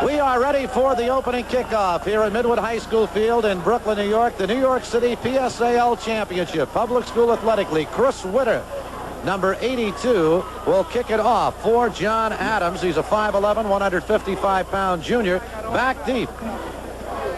We are ready for the opening kickoff here at Midwood High School Field in Brooklyn, New York. The New York City PSAL Championship. Public School Athletic League. Chris Witter, number 82, will kick it off for John Adams. He's a 5'11", 155-pound junior. Back deep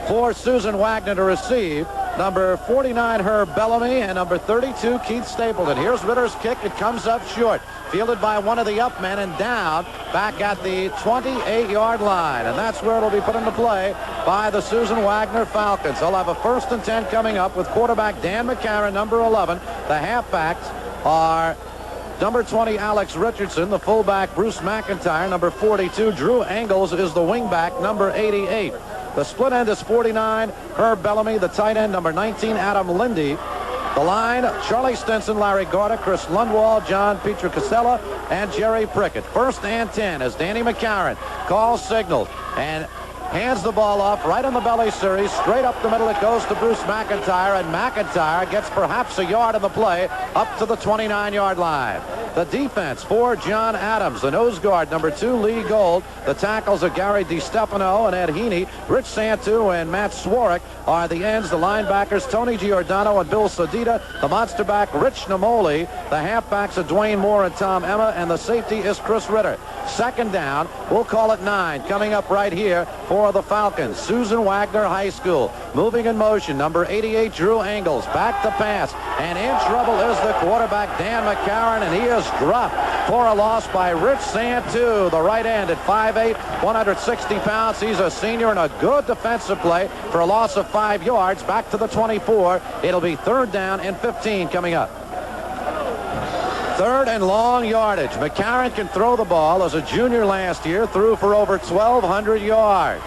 for Susan Wagner to receive. Number 49, Herb Bellamy, and number 32, Keith Stapleton. Here's Ritter's kick. It comes up short. Fielded by one of the up men and down back at the 28-yard line. And that's where it'll be put into play by the Susan Wagner Falcons. They'll have a 1st and 10 coming up with quarterback Dan McCarron, number 11. The halfbacks are number 20, Alex Richardson. The fullback, Bruce McIntyre. Number 42, Drew Engels, is the wingback, number 88. The split end is 49, Herb Bellamy. The tight end, number 19, Adam Lindy. The line, Charlie Stinson, Larry Gorda, Chris Lundwall, John Pietrocasella, and Jerry Prickett. 1st and 10 as Danny McCarron calls signals and hands the ball off right on the belly series. Straight up the middle it goes to Bruce McIntyre, and McIntyre gets perhaps a yard in the play up to the 29-yard line. The defense for John Adams, the nose guard, number 2, Lee Gold. The tackles are Gary DiStefano and Ed Heaney. Rich Santu and Matt Swarrick are the ends. The linebackers, Tony Giordano and Bill Sedita. The monster back, Rich Namoli. The halfbacks are Dwayne Moore and Tom Emma, and the safety is Chris Ritter. 2nd down, we'll call it 9, coming up right here for the Falcons. Susan Wagner High School. Moving in motion, number 88, Drew Engels. Back to pass, and in trouble is the quarterback, Dan McCarron, and he is dropped for a loss by Rich Santu, the right end at 5'8", 160 pounds. He's a senior, and a good defensive play for a loss of 5 yards. Back to the 24. It'll be 3rd down and 15 coming up. 3rd and long yardage. McCarron can throw the ball. As a junior last year, threw for over 1,200 yards.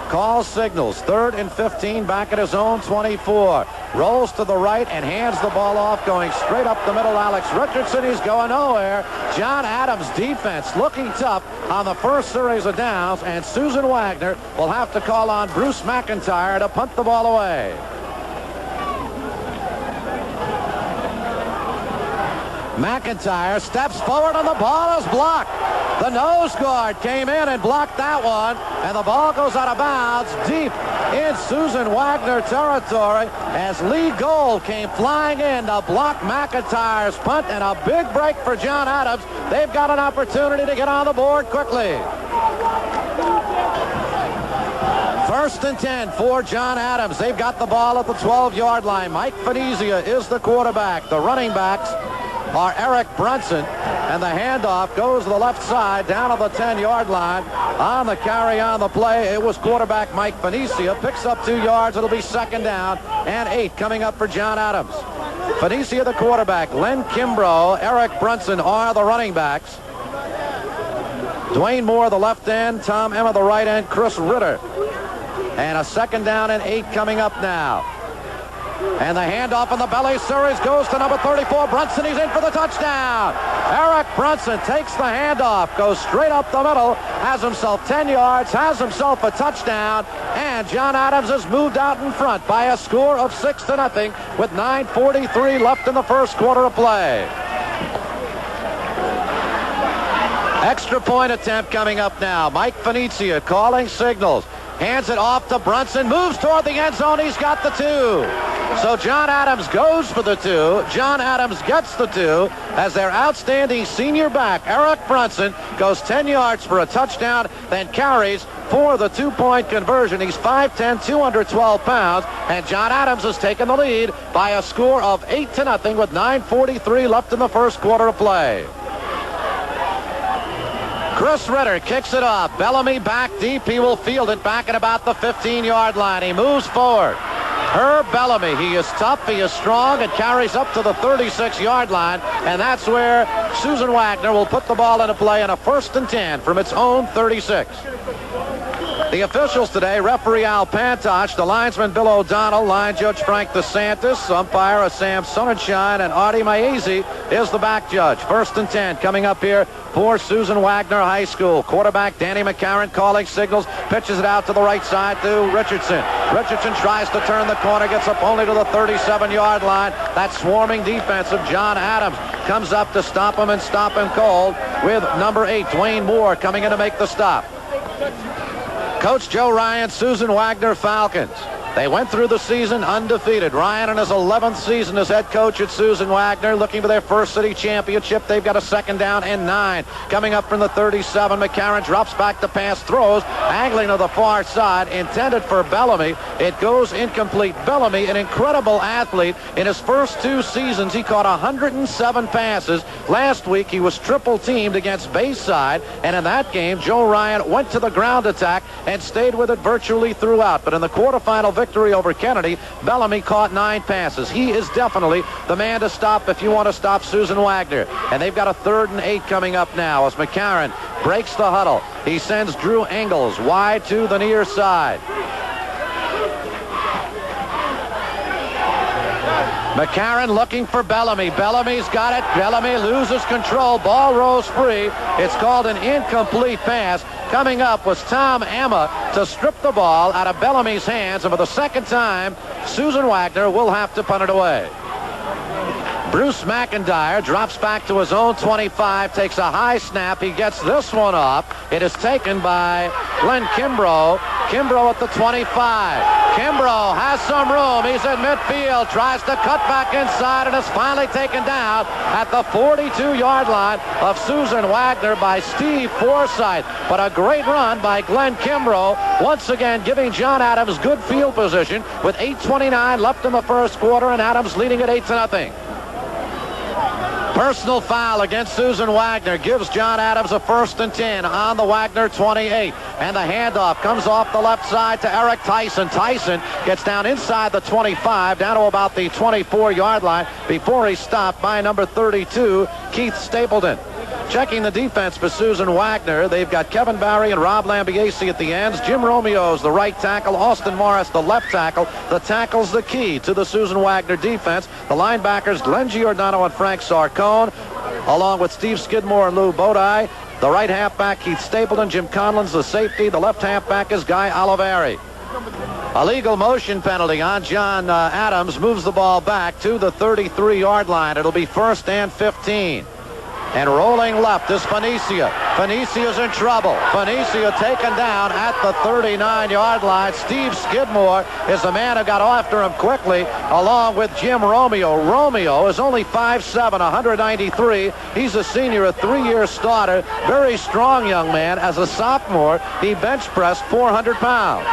Calls signals. 3rd and 15 back at his own 24. Rolls to the right and hands the ball off, going straight up the middle. Alex Richardson, he's going nowhere. John Adams' defense looking tough on the first series of downs, and Susan Wagner will have to call on Bruce McIntyre to punt the ball away. McIntyre steps forward, and the ball is blocked. The nose guard came in and blocked that one, and the ball goes out of bounds deep in Susan Wagner territory as Lee Gold came flying in to block McIntyre's punt, and a big break for John Adams. They've got an opportunity to get on the board quickly. 1st and 10 for John Adams. They've got the ball at the 12-yard line. Mike Venezia is the quarterback. The running backs are Eric Brunson, and the handoff goes to the left side down to the 10-yard line. On the carry on the play, it was quarterback Mike Venezia. Picks up 2 yards. It'll be 2nd down and 8 coming up for John Adams. Venezia the quarterback. Len Kimbrough, Eric Brunson are the running backs. Dwayne Moore the left end, Tom Emma the right end, Chris Ritter. And a 2nd down and 8 coming up now. And the handoff in the belly series goes to number 34, Brunson. He's in for the touchdown. Eric Brunson takes the handoff, goes straight up the middle, has himself 10 yards, has himself a touchdown, and John Adams has moved out in front by a score of 6-0 with 9:43 left in the first quarter of play. Extra point attempt coming up now. Mike Venezia calling signals. Hands it off to Brunson, moves toward the end zone. He's got the 2. So John Adams goes for the 2. John Adams gets the 2 as their outstanding senior back, Eric Brunson, goes 10 yards for a touchdown, then carries for the 2-point conversion. He's 5'10", 212 pounds, and John Adams has taken the lead by a score of 8-0 with 9:43 left in the first quarter of play. Chris Ritter kicks it off. Bellamy back deep. He will field it back at about the 15-yard line. He moves forward. Herb Bellamy, he is tough, he is strong, and carries up to the 36-yard line, and that's where Susan Wagner will put the ball into play on a 1st and 10 from its own 36. The officials today, referee Al Pantosh, the linesman Bill O'Donnell, line judge Frank DeSantis, umpire Sam Sonnenschein, and Artie Maese is the back judge. 1st and 10 coming up here for Susan Wagner High School. Quarterback Danny McCarron calling signals, pitches it out to the right side to Richardson. Richardson tries to turn the corner, gets up only to the 37-yard line. That swarming defense of John Adams comes up to stop him and stop him cold with number 8, Dwayne Moore, coming in to make the stop. Coach Joe Ryan, Susan Wagner Falcons. They went through the season undefeated. Ryan in his 11th season as head coach at Susan Wagner, looking for their first city championship. They've got a 2nd down and 9. Coming up from the 37, McCarron drops back to pass, throws, angling to the far side, intended for Bellamy. It goes incomplete. Bellamy, an incredible athlete. In his first 2 seasons, he caught 107 passes. Last week, he was triple teamed against Bayside, and in that game, Joe Ryan went to the ground attack and stayed with it virtually throughout. But in the quarterfinal victory over Kennedy, Bellamy caught 9 passes. He is definitely the man to stop if you want to stop Susan Wagner. And they've got a 3rd and 8 coming up now as McCarron breaks the huddle. He sends Drew Engels wide to the near side. McCarron looking for Bellamy. Bellamy's got it. Bellamy loses control. Ball rolls free. It's called an incomplete pass. Coming up was Tom Emma to strip the ball out of Bellamy's hands. And for the 2nd time, Susan Wagner will have to punt it away. Bruce McIntyre drops back to his own 25, takes a high snap. He gets this one off. It is taken by Glenn Kimbrough. Kimbrough at the 25. Kimbrough has some room. He's at midfield, tries to cut back inside, and is finally taken down at the 42-yard line of Susan Wagner by Steve Forsythe. But a great run by Glenn Kimbrough, once again giving John Adams good field position with 8:29 left in the first quarter, and Adams leading at 8-0. Personal foul against Susan Wagner gives John Adams a 1st and 10 on the Wagner 28. And the handoff comes off the left side to Eric Tyson. Tyson gets down inside the 25, down to about the 24-yard line before he's stopped by number 32, Keith Stapleton. Checking the defense for Susan Wagner, they've got Kevin Barry and Rob Lambiase at the ends. Jim Romeo's the right tackle. Austin Morris the left tackle. The tackle's the key to the Susan Wagner defense. The linebackers Glenn Giordano and Frank Sarcone, along with Steve Skidmore and Lou Bodie. The right halfback Keith Stapleton. Jim Conlon's the safety. The left halfback is Guy Oliveri. A legal motion penalty on John Adams moves the ball back to the 33-yard line. It'll be 1st and 15. And rolling left is Phoenicia. Phoenicia's in trouble. Phoenicia taken down at the 39-yard line. Steve Skidmore is the man who got after him quickly, along with Jim Romeo. Romeo is only 5'7", 193. He's a senior, a 3-year starter. Very strong young man. As a sophomore, he bench pressed 400 pounds.